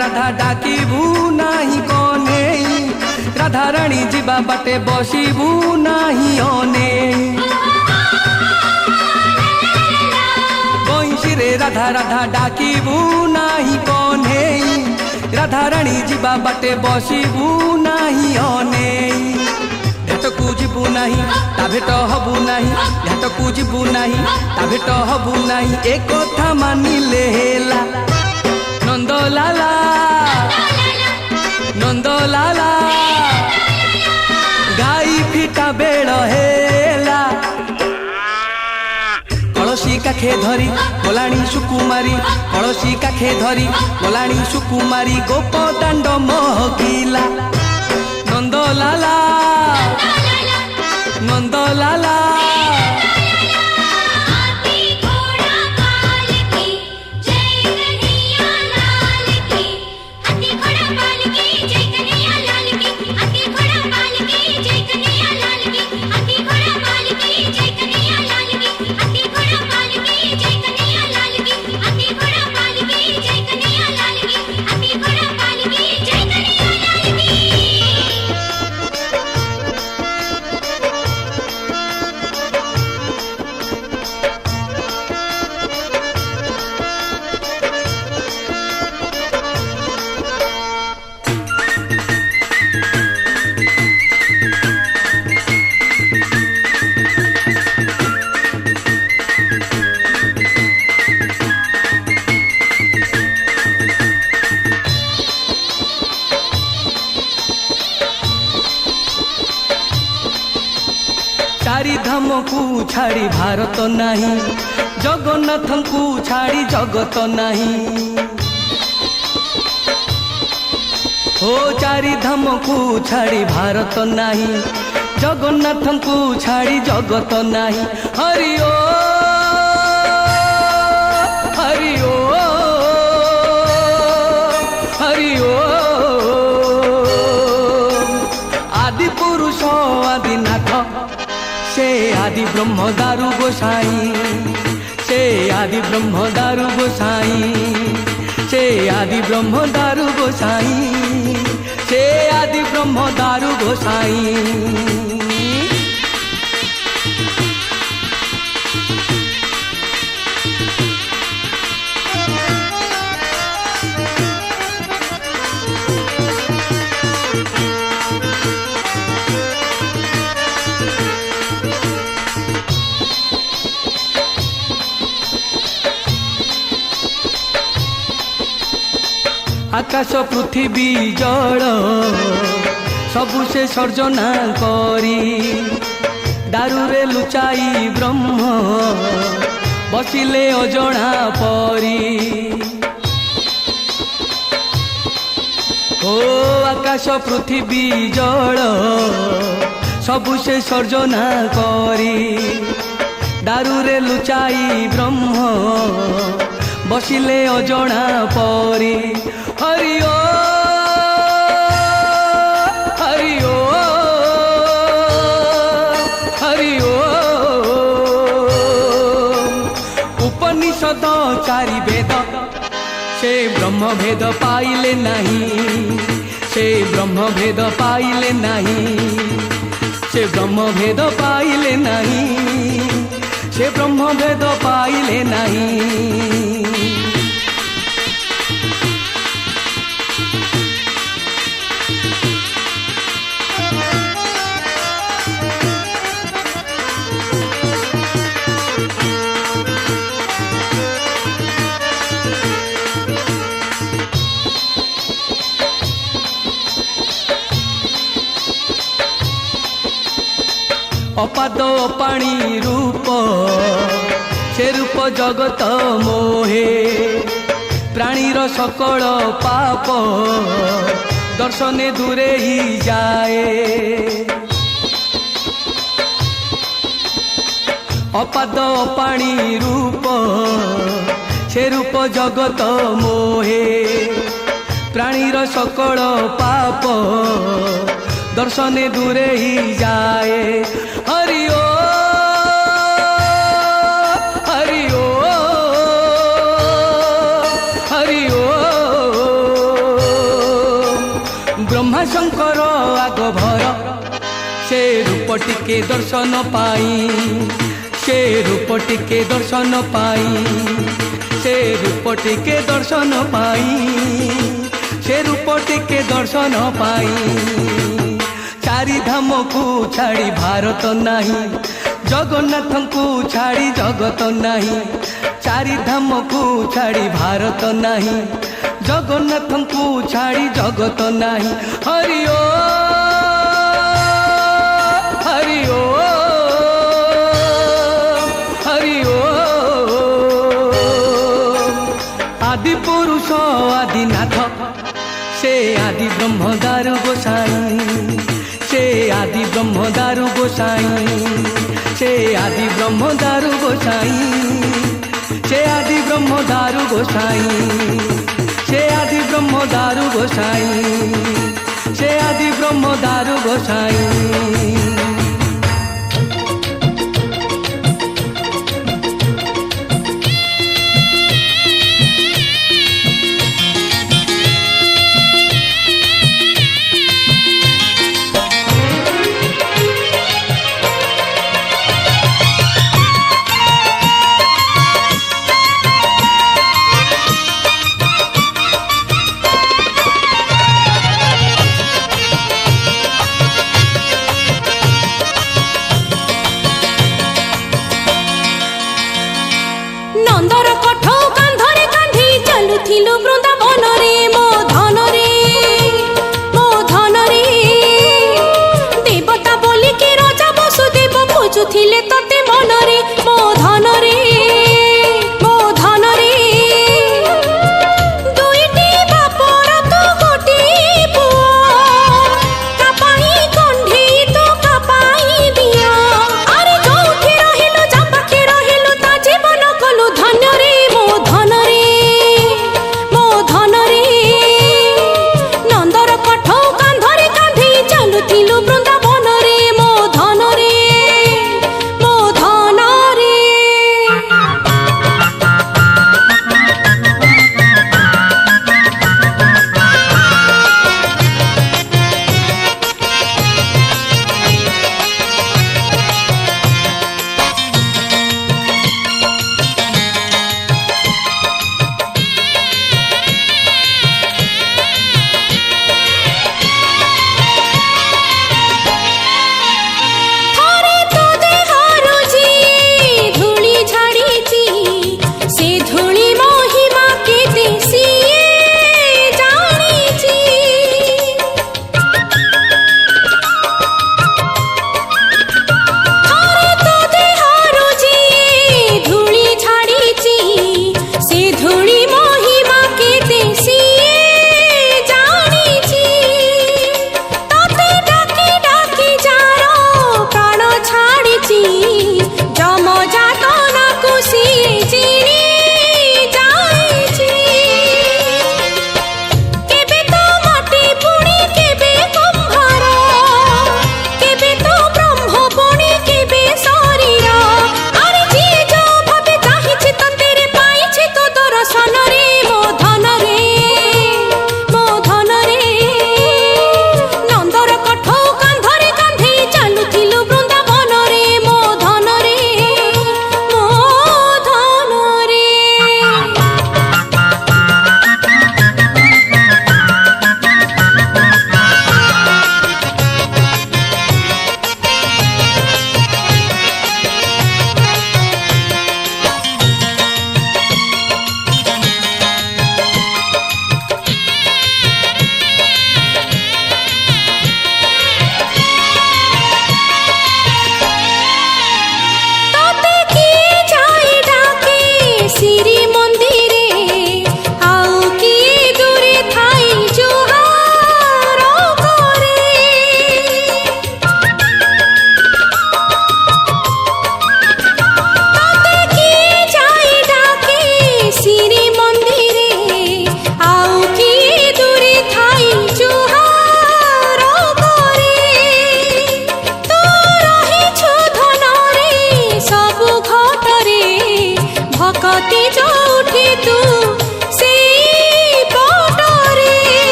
राधा डाकिबू नाही कन्हेई राधा रानी जीवा बाटे बसिबू नाही अनेई बंशी रे राधा राधा डाकिबू नाही कन्हेई राधा रानी जीवा बाटे बसिबू नाही अनेई भेटकू जीवू नाही ता भेट हबू नाही भेटकू जीवू नाही ता भेट हबू नाही ए कथा मानिले हेला नंदलाला नंदलाला गाई फिटा बेल हेला कलसी काखे धरी गलाणी सुकुमारी कलसी काखे धरी गलाणी सुकुमारी गोप दांड महकिला नंदलाला नंदलाला चारि धाम को छाड़ी भारत नहीं जगन्नाथ को छाड़ी जगत नहीं हो चारि धाम को छाड़ी भारत नहीं जगन्नाथ को छाड़ी जगत नहीं हरि ओ हरि ओ हरि ओ आदि पुरुष आदिनाथ से आदि ब्रह्म दारु गोसाई से आदि ब्रह्म दारु गोसाई से आदि ब्रह्म दारु गोसाई से आदि ब्रह्म दारु गोसाई आकाश पृथ्वी जल सबु से सर्जना करी दारु रे लुचाई ब्रह्म बसिले अजणा परी हो आकाश पृथ्वी जल सबु से सर्जना करी दारु रे लुचाई ब्रह्म बसिले अजणा परी हरि ओ हरि ओ हरि ओ उपनिषद चारि वेद से ब्रह्म भेद पाइले नहीं से ब्रह्म भेद पाइले नहीं से ब्रह्म भेद पाइले नहीं से ब्रह्म भेद पाइले नहीं अपाद पाणी रूप से रूप जगत मोहे प्राणीर सकल पाप दर्शने दूरे ही जाए अपाद पाणी रूप से रूप जगत मोहे प्राणीर सकल पाप दर्शने दूरे ही जाए हरि ओ हरि ओ हरि ओ उमाशंकर आग भर से रूप टिके दर्शन पाई से रूप टिके दर्शन पाई से रूप टिके दर्शन पाई से रूप टिके दर्शन पाई चारि धाम को छाड़ी भारत नाही जगन्नाथ को छाड़ी जगत नाही चारि धाम को छाड़ी भारत नाही जगन्नाथ को छाड़ी जगत नाही हरि ओ हरि ओ हरि ओ आदि पुरुष आदिनाथ से आदि ब्रह्म दारु गोसाई से आदि ब्रह्म दारु गोसाई से आदि ब्रह्म दारु गोसाई से आदि ब्रह्म दारु गोसाई से आदि ब्रह्म दारु गोसाई से आदि ब्रह्म दारु गोसाई ଥିଲେ ତତେ ମନରେ